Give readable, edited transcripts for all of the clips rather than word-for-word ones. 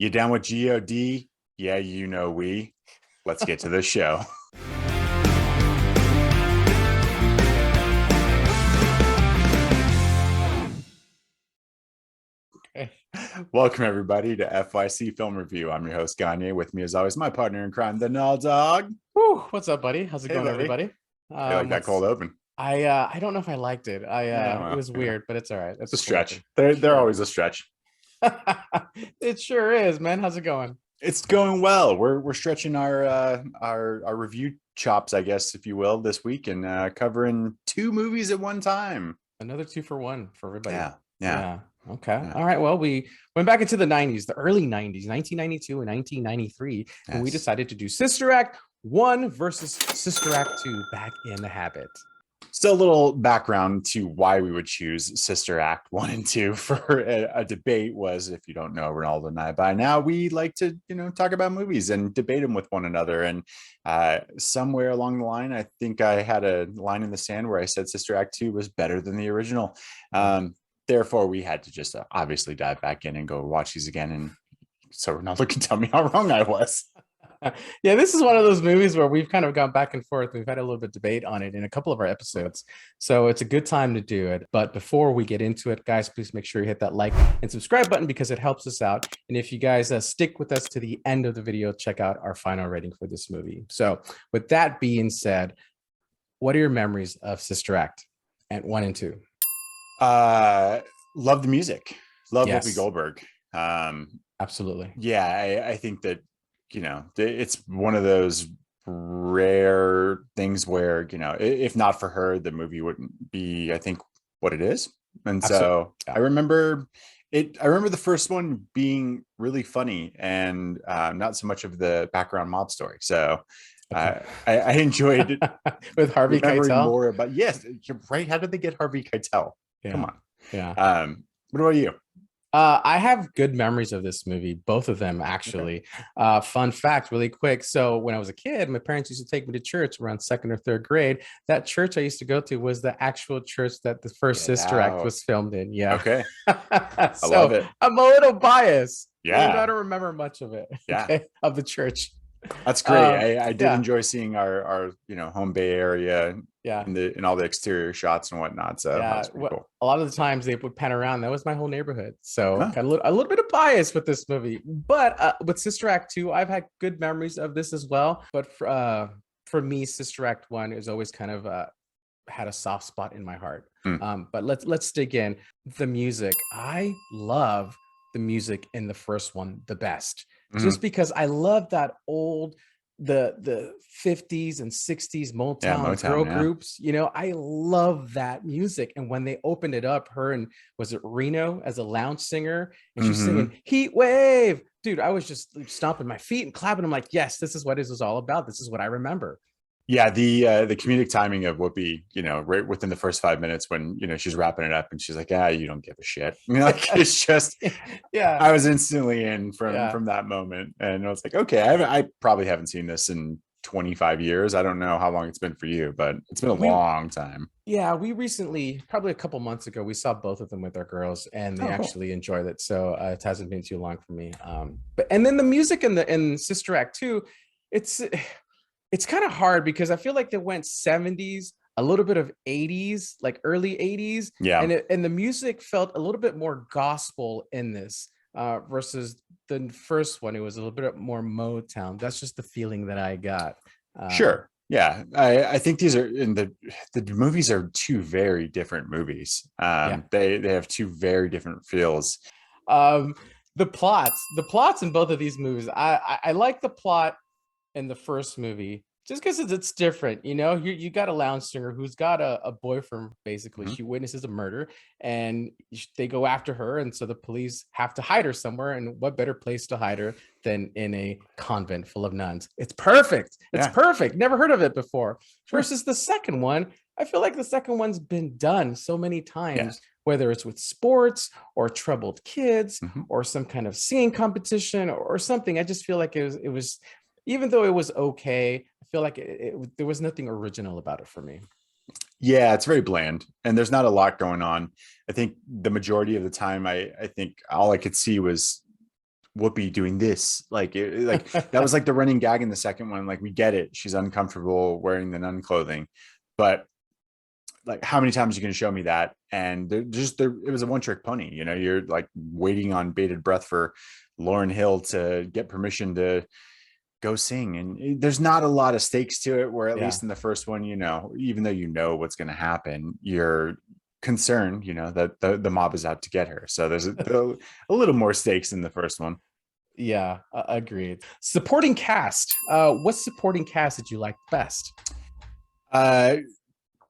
You down with God? Yeah, you know we. Let's get to the show. Okay. Welcome everybody to FYC Film Review. I'm your host Gagne. With me, as always, my partner in crime, the Null Dog. Woo, what's up, buddy? How's it Hey, going, buddy. everybody? I like that What's cold open. I don't know if I liked it. Yeah, It well, was weird, but it's all right. it's a That's cool stretch. looking. They're Sure. always a stretch. It sure is, man. How's it going? It's going well. We're stretching our review chops, I guess, if you will, this week, and covering two movies at one time. Another 2 for 1 for everybody. Yeah. Yeah. Okay. Yeah. All right. Well, we went back into the 90s, the early 90s, 1992 and 1993, and we Yes. decided to do Sister Act 1 versus Sister Act 2, Back in the Habit. So a little background to why we would choose Sister Act 1 and 2 for a debate was, if you don't know Ronaldo and I by now, we like to, talk about movies and debate them with one another. And somewhere along the line, I think I had a line in the sand where I said Sister Act 2 was better than the original. Therefore, we had to just obviously dive back in and go watch these again. And so Ronaldo can tell me how wrong I was. Yeah, this is one of those movies where we've kind of gone back and forth. We've had a little bit of debate on it in a couple of our episodes. So it's a good time to do it. But before we get into it, guys, please make sure you hit that like and subscribe button because it helps us out. And if you guys stick with us to the end of the video, check out our final rating for this movie. So with that being said, what are your memories of Sister Act and 1 and 2? Love the music. Love Yes. Whoopi Goldberg. Absolutely. Yeah, I think that, it's one of those rare things where, if not for her, the movie wouldn't be, I think, what it is. And so Yeah. I remember the first one being really funny and not so much of the background mob story. So I enjoyed with Harvey remembering Keitel. more about, yes, you're right. How did they get Harvey Keitel? Yeah. Come on. Yeah. What about you? I have good memories of this movie, both of them actually. Fun fact, really quick. So when I was a kid, my parents used to take me to church around second or third grade. That church I used to go to was the actual church that the first Sister Act was filmed in. Yeah. Okay. So I love it. I'm a little biased. Yeah. I don't remember much of it. Yeah. Okay, of the church. That's great. I did yeah. enjoy seeing our home Bay area Yeah. in all the exterior shots and whatnot. So Yeah, that's pretty cool. a lot of the times they would pan around. That was my whole neighborhood. So kind of a little bit of bias with this movie. But with Sister Act 2, I've had good memories of this as well. But for me, Sister Act 1 is always kind of had a soft spot in my heart. But let's dig in. The music. I love the music in the first one the best. Just because I love that old the 50s and 60s Motown girl groups. I love that music. And when they opened it up, her and was it Reno as a lounge singer, and she's singing Heat Wave, dude, I was just stomping my feet and clapping. I'm like, yes, this is what this was all about. This is what I remember. Yeah, the comedic timing of Whoopi, right within the first 5 minutes when she's wrapping it up and she's like, you don't give a shit. It's just, yeah. I was instantly in from that moment, and I was like, okay, I probably haven't seen this in 25 years. I don't know how long it's been for you, but it's been a long time. Yeah, we recently, probably a couple months ago, we saw both of them with our girls, and they actually enjoyed it. So it hasn't been too long for me. And then the music in Sister Act 2, it's kind of hard because I feel like they went 70s, a little bit of 80s, like early 80s. Yeah. And the music felt a little bit more gospel in this versus the first one. It was a little bit more Motown. That's just the feeling that I got. Sure. Yeah. I think these are the movies are two very different movies. They have two very different feels. The plots in both of these movies. I like the plot in the first movie just because it's different. You got a lounge singer who's got a boyfriend. Basically, she witnesses a murder and they go after her, and so the police have to hide her somewhere, and what better place to hide her than in a convent full of nuns? It's perfect. Perfect. Never heard of it before. Versus the second one, I feel like the second one's been done so many times, whether it's with sports or troubled kids or some kind of singing competition or something. I just feel like it was even though it was okay, I feel like there was nothing original about it for me. Yeah, it's very bland and there's not a lot going on. I think the majority of the time, I think all I could see was Whoopi doing this, like that was like the running gag in the second one. Like, we get it, she's uncomfortable wearing the nun clothing, but like, how many times are you going to show me that? And it was a one-trick pony. You know, you're like waiting on bated breath for Lauryn Hill to get permission to go sing, and there's not a lot of stakes to it, where at least in the first one, you know, even though you know what's going to happen, you're concerned, you know, that the mob is out to get her. So there's a little more stakes in the first one. Yeah, agreed. Supporting cast. What supporting cast did you like best?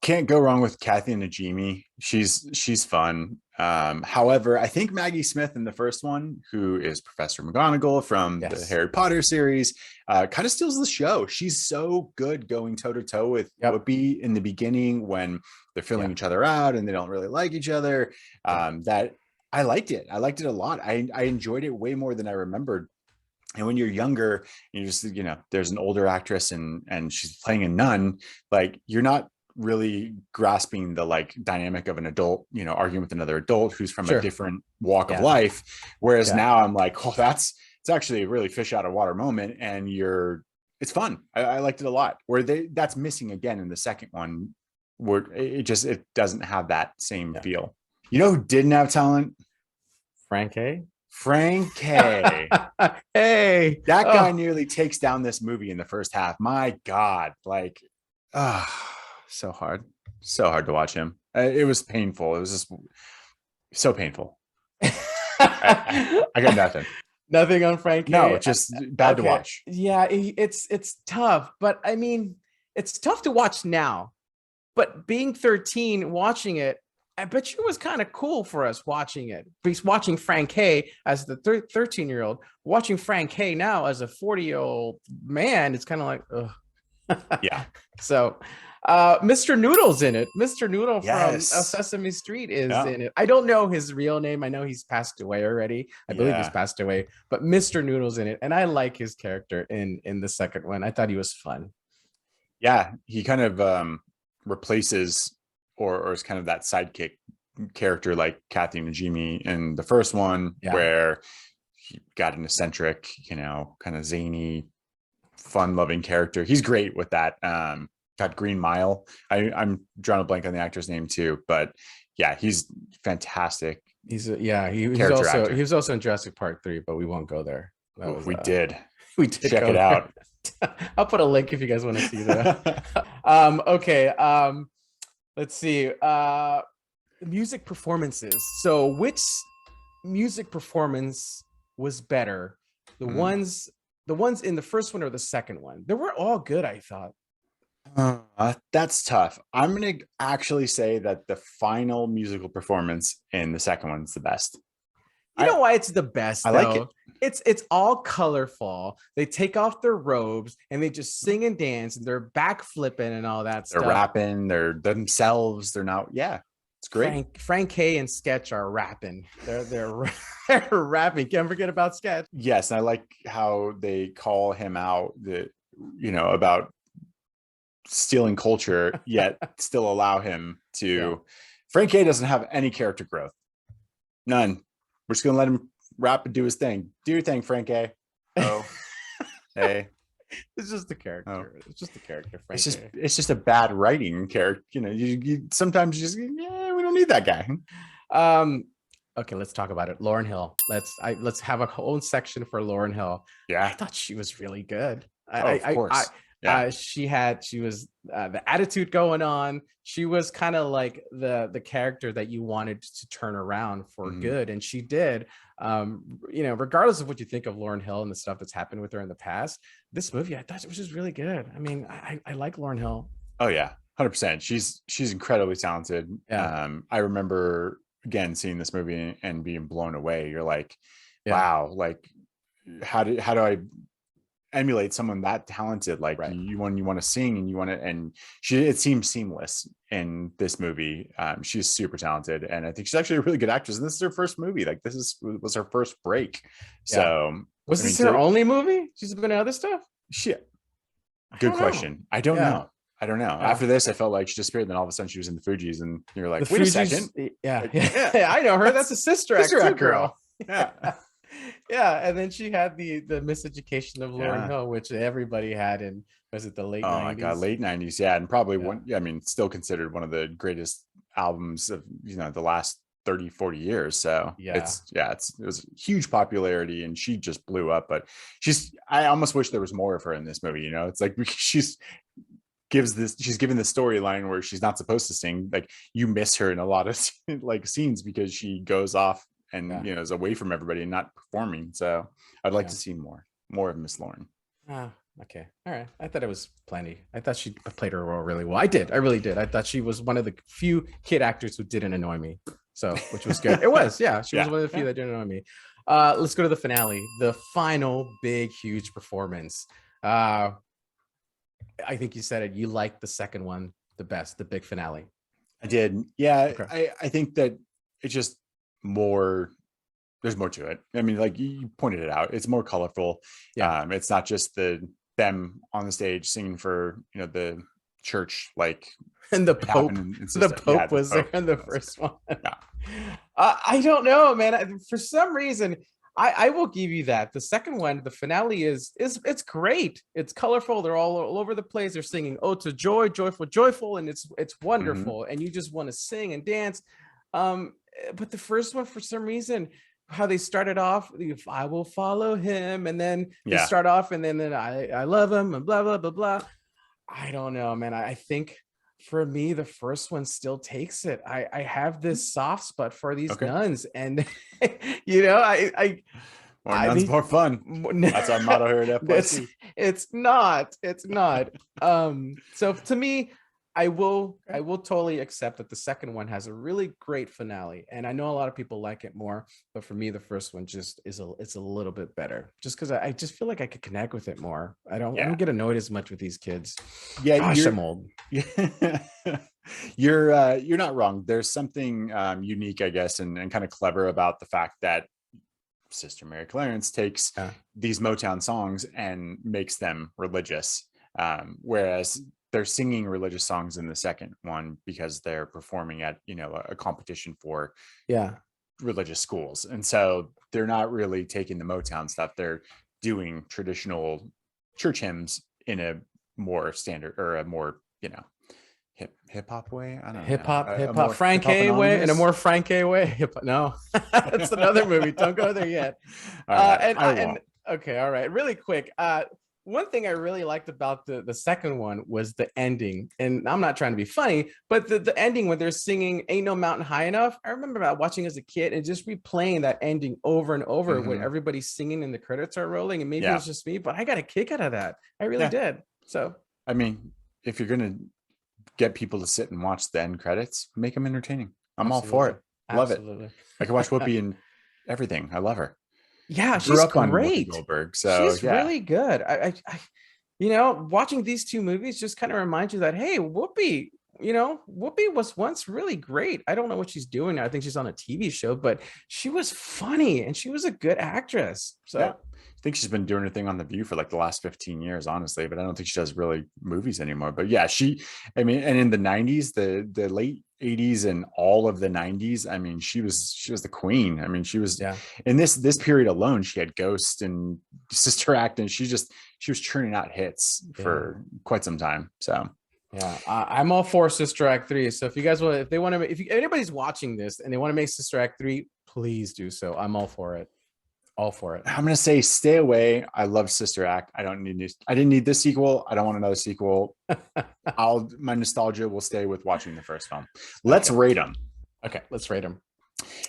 Can't go wrong with Kathy Najimy. She's fun. However, I think Maggie Smith in the first one, who is Professor McGonagall from the Harry Potter series, kind of steals the show. She's so good going toe to toe with Whoopi in the beginning when they're filling each other out and they don't really like each other. That I liked it. I liked it a lot. I enjoyed it way more than I remembered. And when you're younger, you just, you know, there's an older actress and she's playing a nun, like, you're not really grasping the like dynamic of an adult, you know, arguing with another adult who's from a different walk of life. Whereas now I'm like, oh, it's actually a really fish out of water moment, and it's fun. I liked it a lot. Where that's missing again in the second one, where it doesn't have that same feel. You know who didn't have talent? Frank A. Hey, that guy nearly takes down this movie in the first half. My God, like, so hard to watch him. It was painful. It was just so painful. I got nothing on Frank A. No, just bad to watch. Yeah, it's tough, but I mean, it's tough to watch now, but being 13 watching it, I bet you it was kind of cool for us watching it, because watching Frank K as the 13-year-old, watching Frank K now as a 40-year-old man, it's kind of like, ugh. Yeah. So Mr. Noodle's in it. Mr. Noodle from Sesame Street is in it. I don't know his real name. I know he's passed away already. I believe he's passed away, but Mr. Noodle's in it. And I like his character in the second one. I thought he was fun. Yeah. He kind of replaces or is kind of that sidekick character like Kathy Najimy in the first one, where he got an eccentric, you know, kind of zany, fun-loving character. He's great with that. Got Green Mile. I'm drawing a blank on the actor's name too, but yeah, he's fantastic. He was also in Jurassic Park 3, but we won't go there. We did check it out. I'll put a link if you guys want to see that. Okay. Let's see. Music performances. So which music performance was better? The ones in the first one or the second one? They were all good, I thought. That's tough. I'm gonna actually say that the final musical performance in the second one is the best. You know why it's the best? I like it. It's all colorful. They take off their robes and they just sing and dance, and they're back flipping and all that stuff. They're rapping. They're themselves. They're not. Yeah, it's great. Frank K and Sketch are rapping. They're rapping. Can't forget about Sketch. Yes, and I like how they call him out. About stealing culture, yet still allow him to. Yeah. Frank K doesn't have any character growth. None. We're just gonna let him rap and do his thing. Do your thing, Frank A. Oh, hey. It's just the character. Oh. It's just the character. Frank it's just a bad writing character. You know, you sometimes you just we don't need that guy. Okay, let's talk about it. Lauryn Hill. Let's have a whole section for Lauryn Hill. Yeah, I thought she was really good. Of course. She was the attitude going on. She was kind of like the character that you wanted to turn around for good, and she did. Regardless of what you think of Lauryn Hill and the stuff that's happened with her in the past, this movie I thought it was just really good. I mean, I like Lauryn Hill. Oh yeah, 100%. She's incredibly talented. Yeah. I remember again seeing this movie and being blown away. You're like, wow, like how do I emulate someone that talented? Like you want to sing and you want to, and it seems seamless in this movie. She's super talented, and I think she's actually a really good actress, and this is her first movie. Like was her first break. So was this her only movie? She's been in other stuff. Good question. I don't know. After this, I felt like she disappeared, and then all of a sudden she was in the Fugees, and you're like, wait a second. Yeah, I know her. That's a sister act girl. Yeah. Yeah, and then she had the Miseducation of Lauryn Yeah. Hill, which everybody had in, was it the late Oh my God, 90s? late 90s. Yeah. And probably Yeah. one, yeah, I mean, still considered one of the greatest albums of, the last 30, 40 years. So Yeah. it was huge popularity and she just blew up. But I almost wish there was more of her in this movie. It's like she's given the storyline where she's not supposed to sing. Like you miss her in a lot of like scenes because she goes off and, Yeah. is away from everybody and not performing. So I'd like Yeah. to see more of Miss Lauren. Ah, okay. All right. I thought it was plenty. I thought she played her role really well. I did. I really did. I thought she was one of the few kid actors who didn't annoy me. So, which was good. It was, yeah. She was one of the few that didn't annoy me. Let's go to the finale, the final big, huge performance. I think you said it. You liked the second one the best, the big finale. I did. Yeah. Okay. I think that it's just more, there's more to it. I mean, like you pointed it out, it's more colorful. Yeah. It's not just them on the stage singing for, the church, like, And the Pope, was there in the first one. Yeah. I don't know, man. For some reason, I will give you that. The second one, the finale is it's great. It's colorful. They're all over the place. They're singing "Oh to Joy, Joyful, Joyful," and it's wonderful. And you just want to sing and dance. But the first one, for some reason, how they started off, if I will follow him, and then they start off, and then I love him, and blah blah blah blah. I don't know, man. I think for me, the first one still takes it. I have this soft spot for these nuns, and Nuns, more fun. That's our motto here at FYC. It's not. So to me, I will totally accept that the second one has a really great finale, and I know a lot of people like it more, but for me, the first one just it's a little bit better, just because I just feel like I could connect with it more. I don't get annoyed as much with these kids. Yeah, gosh, I'm old. You're not wrong. There's something unique, I guess, and kind of clever about the fact that Sister Mary Clarence takes these Motown songs and makes them religious, whereas they're singing religious songs in the second one because they're performing at a competition for religious schools, and so they're not really taking the Motown stuff. They're doing traditional church hymns in a more standard, or a more hip hop way. I don't know. Hip hop Frank way, in a more Frank way. No, that's another movie. Don't go there yet. Okay, all right. Really quick. One thing I really liked about the second one was the ending, and I'm not trying to be funny, but the ending when they're singing "Ain't No Mountain High Enough." I remember watching as a kid and just replaying that ending over and over when everybody's singing and the credits are rolling. And maybe it was just me, but I got a kick out of that. I really did. So, I mean, if you're gonna get people to sit and watch the end credits, make them entertaining. I'm all for it. Love it. I can watch Whoopi and everything. I love her. Yeah, she's great. Goldberg, so she's really good. I watching these two movies just kind of reminds you that, hey, Whoopi was once really great. I don't know what she's doing now. I think she's on a TV show, but she was funny and she was a good actress. So I think she's been doing her thing on The View for like the last 15 years, honestly, but I don't think she does really movies anymore. But yeah, and in the 90s, the late 80s and all of the 90s, I mean, she was the queen. I mean, she was in this period alone, she had Ghost and Sister Act, and she was churning out hits for quite some time. So yeah, I'm all for Sister Act 3. So if you guys want, if anybody's watching this and they want to make Sister Act 3, please do so. I'm all for it. All for it. I'm gonna say stay away. I love Sister Act. I didn't need this sequel. I don't want another sequel. My nostalgia will stay with watching the first film. Let's rate them. Okay, let's rate them.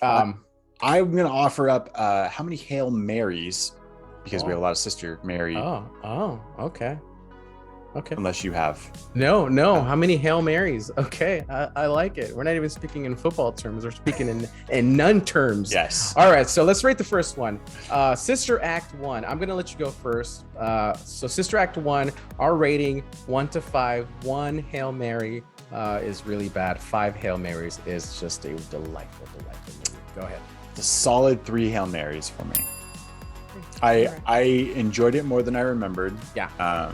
I'm gonna offer up how many Hail Marys, because we have a lot of Sister Mary. Okay. Unless you have no. How many Hail Marys? Okay, I like it. We're not even speaking in football terms. We're speaking in nun terms. Yes. All right. So let's rate the first one. Sister Act 1. I'm gonna let you go first. So Sister Act 1. Our rating 1 to 5. 1 Hail Mary is really bad. 5 Hail Marys is just a delightful movie. Go ahead. It's a solid 3 Hail Marys for me. I enjoyed it more than I remembered. Yeah.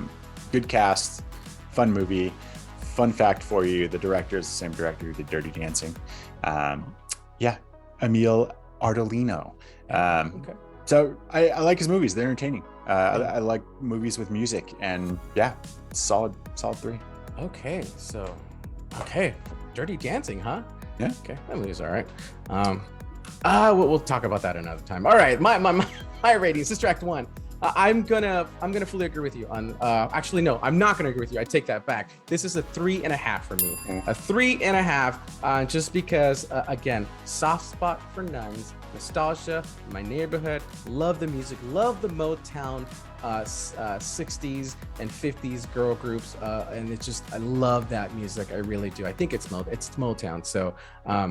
Good cast, fun movie. Fun fact for you: the director is the same director who did Dirty Dancing. Emile Ardolino. So I like his movies. They're entertaining. I like movies with music, and yeah, solid 3. Okay, Dirty Dancing, huh? Yeah. Okay, that movie's all right. We'll talk about that another time. All right, my rating, Sister Act 1. I'm gonna fully agree with you on. Actually, no, I'm not gonna agree with you. I take that back. This is a 3.5 for me. A 3.5, just because again, soft spot for Nuns, nostalgia, my neighborhood. Love the music, love the Motown 60s and 50s girl groups, and it's just I love that music. I really do. I think it's Motown. So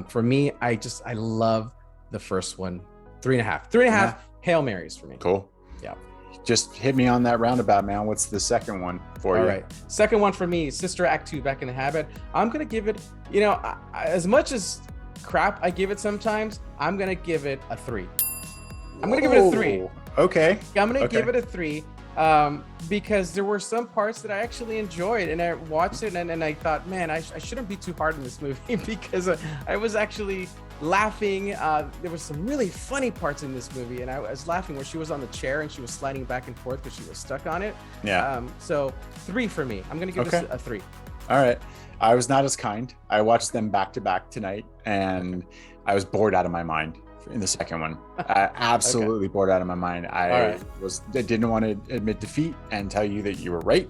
for me, I love the first one. 3.5. 3.5 Hail Marys for me. Cool. Yeah. Just hit me on that roundabout, man. What's the second one for you? All right. Second one for me, Sister Act 2, Back in the Habit. I'm going to give it, as much as crap I give it sometimes, I'm going to give it a 3. I'm going to give it a 3. Okay. I'm going to give it a 3 because there were some parts that I actually enjoyed, and I watched it and I thought, man, I shouldn't be too hard in this movie because I was actually laughing. There was some really funny parts in this movie, and I was laughing when she was on the chair and she was sliding back and forth because she was stuck on it. Yeah. So 3 for me. I'm gonna give this a 3. All right. I was not as kind. I watched them back to back tonight, and I was bored out of my mind in the second one. Absolutely bored out of my mind. I didn't want to admit defeat and tell you that you were right,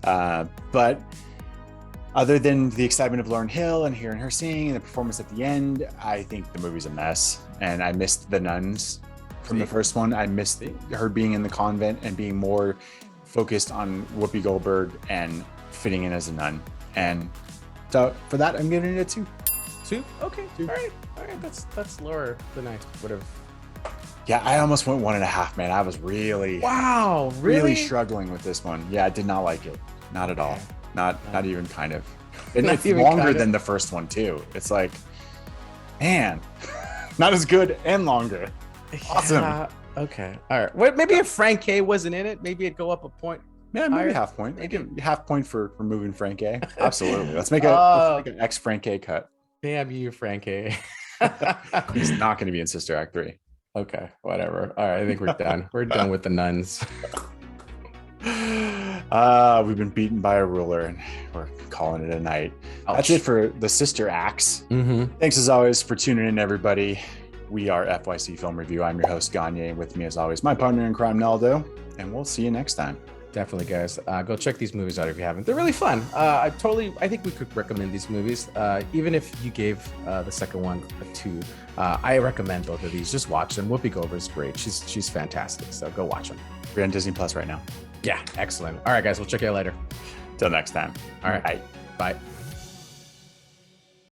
but other than the excitement of Lauryn Hill and hearing her sing and the performance at the end, I think the movie's a mess. And I missed the nuns from the first one. I missed her being in the convent and being more focused on Whoopi Goldberg and fitting in as a nun. And so for that, I'm giving it a 2. 2? Okay. 2. All right. That's lower than I would have. Yeah, I almost went 1.5, man. I was really struggling with this one. Yeah, I did not like it. Not at all. Not even kind of. And it's longer than the first one too. It's like, man, not as good and longer. Awesome. Yeah, okay. All right. Well, maybe if Frank K wasn't in it, maybe it'd go up a point. Yeah, maybe half point. I give half point for removing Frank K. Absolutely. Let's make an ex Frank K cut. Damn you, Frank K. He's not going to be in Sister Act 3. Okay, whatever. All right, I think we're done. We're done with the nuns. We've been beaten by a ruler, and we're calling it a night. Ouch. That's it for the Sister Acts. Thanks as always for tuning in, everybody. We are FYC Film Review. I'm your host, Gagne, and with me as always, my partner in crime, Naldo, and we'll see you next time. Definitely, guys. Go check these movies out if you haven't. They're really fun. I think we could recommend these movies. Even if you gave the second one a 2, I recommend both of these. Just watch them. Whoopi Goldberg's great. She's fantastic. So go watch them. We're on Disney Plus right now. Yeah, excellent. All right, guys. We'll check you out later. Till next time. All right. Bye.